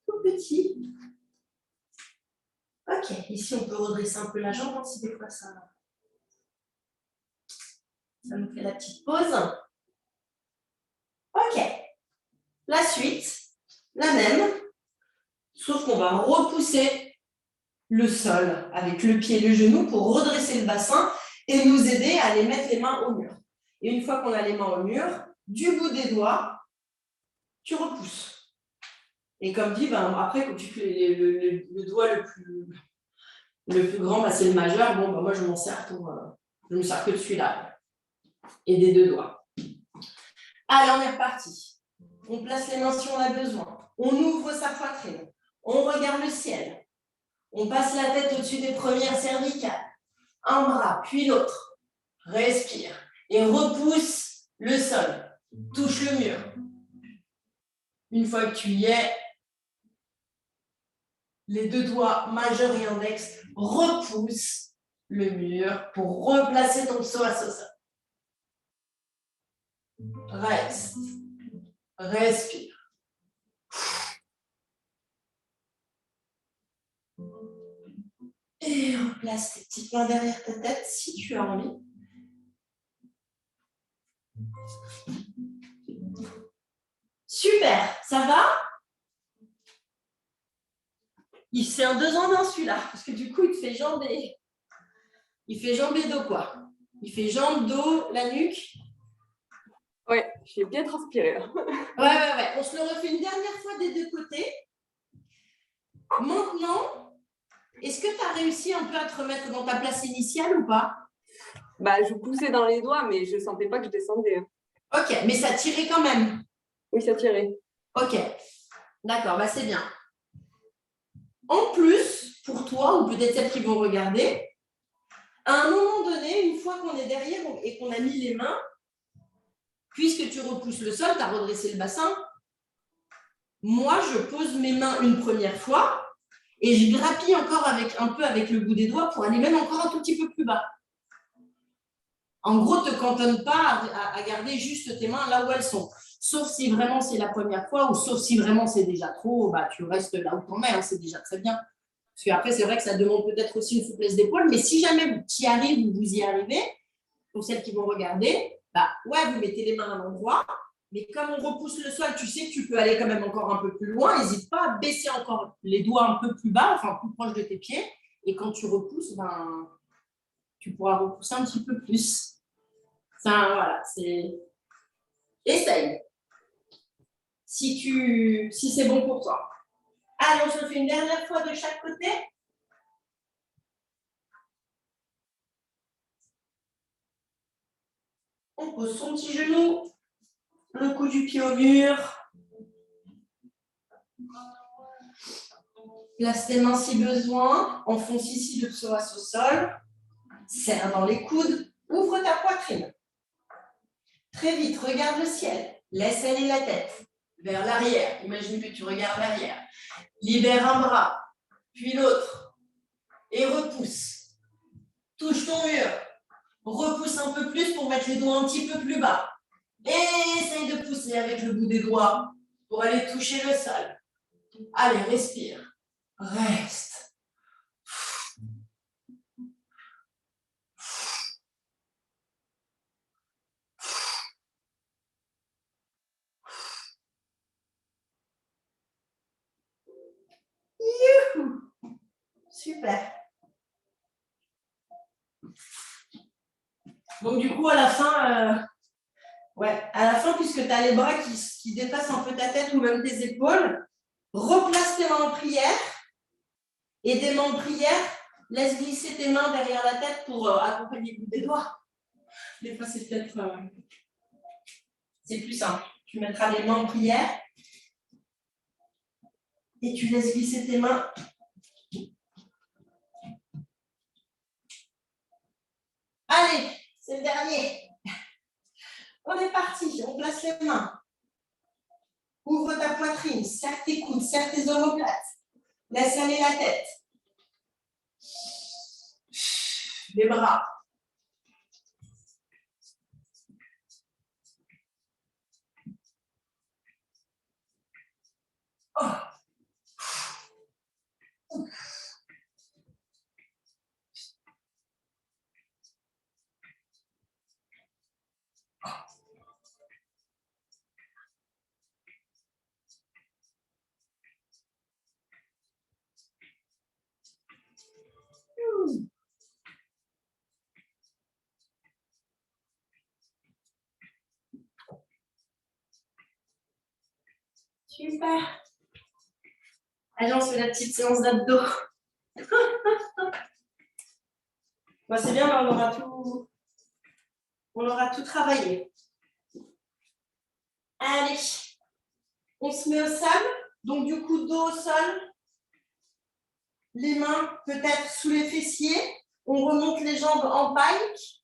Tout petit. Ok, ici on peut redresser un peu la jambe, si des fois ça nous fait la petite pause. Ok, la suite, la même, sauf qu'on va repousser le sol avec le pied et le genou pour redresser le bassin et nous aider à aller mettre les mains au mur. Et une fois qu'on a les mains au mur, du bout des doigts, tu repousses. Et comme dit, ben, après, quand tu fais le doigt le plus grand, ben, c'est le majeur. Bon, ben, moi, je m'en sers je me sers que de celui-là. Et des deux doigts. Allez, on est reparti. On place les mains si on a besoin. On ouvre sa poitrine. On regarde le ciel. On passe la tête au-dessus des premières cervicales. Un bras, puis l'autre. Respire. Et repousse le sol. Touche le mur. Une fois que tu y es, les deux doigts majeur et index repoussent le mur pour replacer ton psoas au sol. Reste. Respire. Et replace tes petites mains derrière ta tête si tu as envie. Super, ça va? C'est un 2 en 1 celui-là, parce que du coup, il te fait jambes et dos, quoi. Il fait jambes, dos, la nuque. Ouais, j'ai bien transpiré là. Ouais. On se le refait une dernière fois des deux côtés. Maintenant, est-ce que tu as réussi un peu à te remettre dans ta place initiale ou pas? Bah, je poussais dans les doigts, mais je ne sentais pas que je descendais. Ok, mais ça tirait quand même. Oui, ça tirait. Ok, d'accord, bah c'est bien. En plus, pour toi, ou peut-être celles qui vont regarder, à un moment donné, une fois qu'on est derrière et qu'on a mis les mains, puisque tu repousses le sol, tu as redressé le bassin, moi, je pose mes mains une première fois et je grappille encore un peu avec le bout des doigts pour aller même encore un tout petit peu plus bas. En gros, ne te cantonne pas à garder juste tes mains là où elles sont. Sauf si vraiment c'est la première fois ou sauf si vraiment c'est déjà trop, bah, tu restes là où tu en es, hein, c'est déjà très bien. Parce qu'après, c'est vrai que ça demande peut-être aussi une souplesse d'épaule, mais si jamais tu y arrives ou vous y arrivez, pour celles qui vont regarder, bah, ouais, vous mettez les mains à l'endroit Mais comme on repousse le sol, tu sais que tu peux aller quand même encore un peu plus loin. N'hésite pas à baisser encore les doigts un peu plus bas, enfin plus proche de tes pieds. Et quand tu repousses, ben, tu pourras repousser un petit peu plus. Ça, voilà, c'est... Essaye. Si c'est bon pour toi. Allez, on se le fait une dernière fois de chaque côté. On pose son petit genou, le coup du pied au mur. Place tes mains si besoin. Enfonce ici le psoas au sol. Serre dans les coudes. Ouvre ta poitrine. Très vite, regarde le ciel. Laisse aller la tête vers l'arrière. Imagine que tu regardes l'arrière. Libère un bras, puis l'autre. Et repousse. Touche ton mur. Repousse un peu plus pour mettre les doigts un petit peu plus bas. Et essaye de pousser avec le bout des doigts pour aller toucher le sol. Allez, respire. Reste. Youhou. Super. Donc du coup, à la fin, puisque tu as les bras qui dépassent un peu ta tête ou même tes épaules, replace tes mains en prière. Et des mains en prière, laisse glisser tes mains derrière la tête pour accompagner le bout des doigts. Des fois, c'est peut-être... c'est plus simple. Tu mettras les mains en prière et tu laisses glisser tes mains. Allez, c'est le dernier. On est parti. On place les mains. Ouvre ta poitrine, serre tes coudes, serre tes omoplates. Laisse aller la tête. Les bras. Oh. Super. Allez, on se fait la petite séance d'abdos. Bon, c'est bien, on aura tout travaillé. Allez, on se met au sol. Donc, du coup, dos au sol. Les mains peut-être sous les fessiers. On remonte les jambes en pike.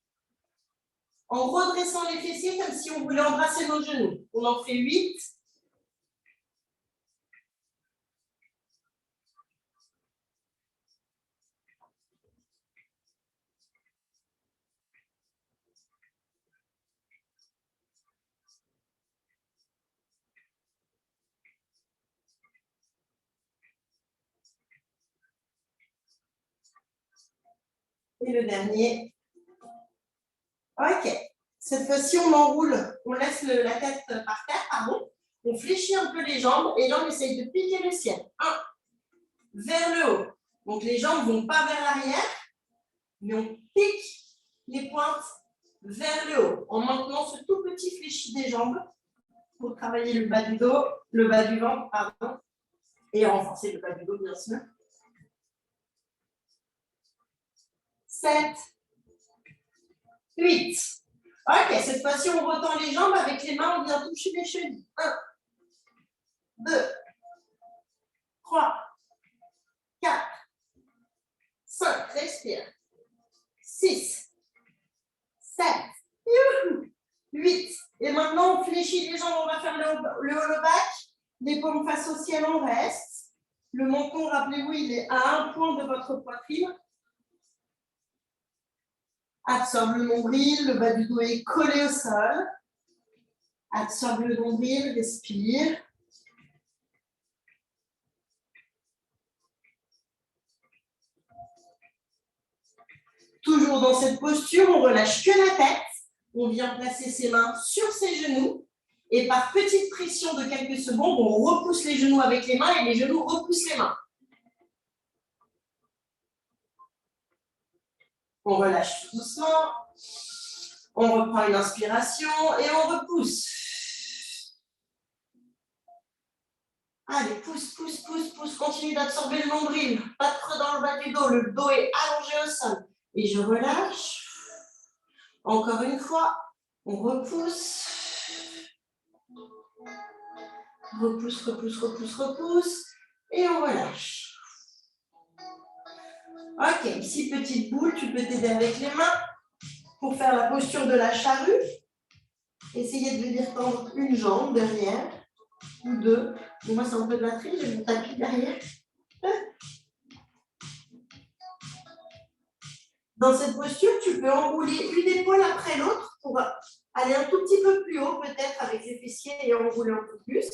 En redressant les fessiers comme si on voulait embrasser nos genoux. On en fait 8. Et le dernier. OK. Cette fois-ci, on enroule, on laisse la tête par terre, pardon. On fléchit un peu les jambes et là, on essaye de piquer le ciel. 1, vers le haut. Donc, les jambes ne vont pas vers l'arrière, mais on pique les pointes vers le haut en maintenant ce tout petit fléchi des jambes pour travailler le bas du dos, le bas du ventre, pardon, et renforcer le bas du dos, bien sûr. 7, 8. OK, cette fois-ci, on retend les jambes avec les mains, on vient toucher les chevilles. 1, 2, 3, 4, 5, respire. 6, 7, 8. Et maintenant, on fléchit les jambes, on va faire le hollow back. Les paumes face au ciel, on reste. Le menton, rappelez-vous, il est à un point de votre poitrine. Absorbe le nombril, le bas du dos est collé au sol. Absorbe le nombril, respire. Toujours dans cette posture, on relâche que la tête. On vient placer ses mains sur ses genoux Et par petite pression de quelques secondes, on repousse les genoux avec les mains et les genoux repoussent les mains. On relâche tout doucement. On reprend une inspiration et on repousse. Allez, pousse, pousse, pousse, pousse. Continue d'absorber le nombril. Pas de creux dans le bas du dos. Le dos est allongé au sol. Et je relâche. Encore une fois. On repousse. Repousse, repousse, repousse, repousse. Et on relâche. Ok, ici, petite boule. Tu peux t'aider avec les mains pour faire la posture de la charrue. Essayez de venir tendre une jambe derrière. Ou deux. Bon, moi, c'est un peu de la triche, j'ai mon tapis derrière. Dans cette posture, tu peux enrouler une épaule après l'autre pour aller un tout petit peu plus haut, peut-être avec les fessiers et enrouler un peu plus.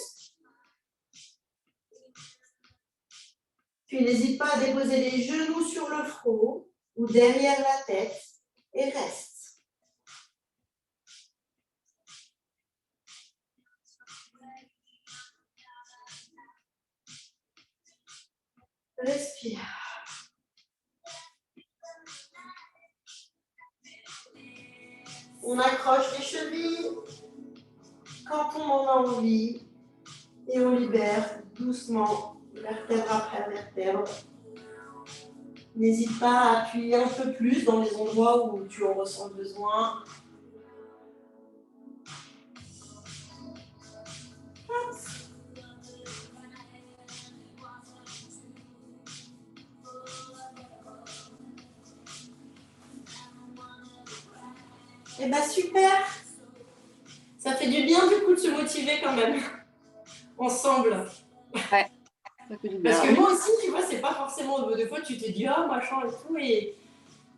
Puis, n'hésite pas à déposer les genoux sur le front ou derrière la tête et reste. Respire. On accroche les chevilles quand on en a envie et on libère doucement, vertèbre après vertèbre. N'hésite pas à appuyer un peu plus dans les endroits où tu en ressens le besoin. Eh bien, super. Ça fait du bien, du coup, de se motiver quand même, ensemble. Ouais, ça fait du bien. Parce que moi aussi, tu vois, c'est pas forcément de fois, tu te dis, oh, machin et tout.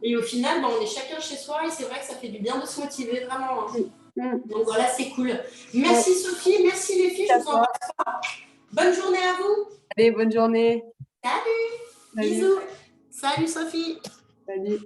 Et au final, ben, on est chacun chez soi et c'est vrai que ça fait du bien de se motiver, vraiment. Donc voilà, c'est cool. Merci Sophie, merci les filles, je vous embrasse pas. Bonne journée à vous. Allez, bonne journée. Salut. Salut. Bisous. Salut Sophie. Salut.